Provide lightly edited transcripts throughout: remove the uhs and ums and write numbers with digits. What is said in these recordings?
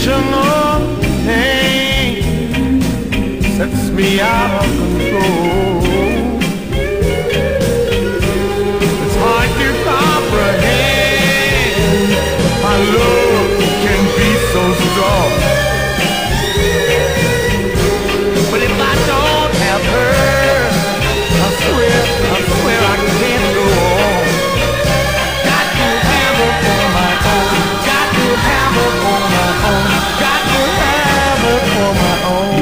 emotional pain sets me out of control. It's hard to comprehend my love can be so strong. But if I don't have her, I swear I can't go on. Got to have her for my own. Got to have her for my own. Got to have her for my own.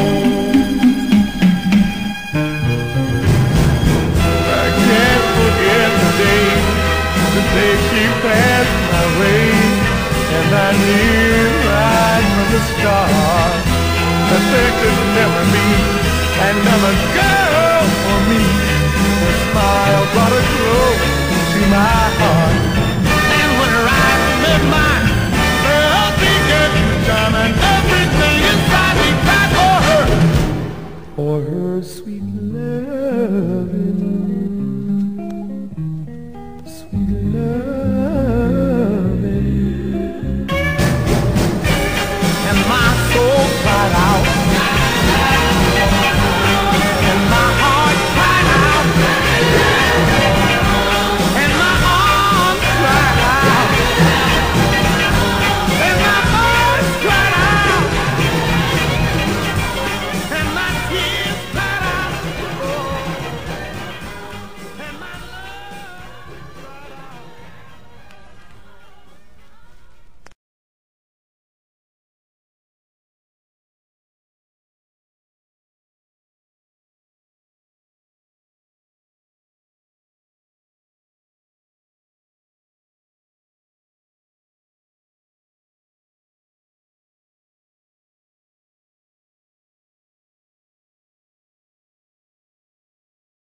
I can't forget the day she passed my way, and I knew right from the start that there could never be another girl for me. Her smile brought a glow to my heart.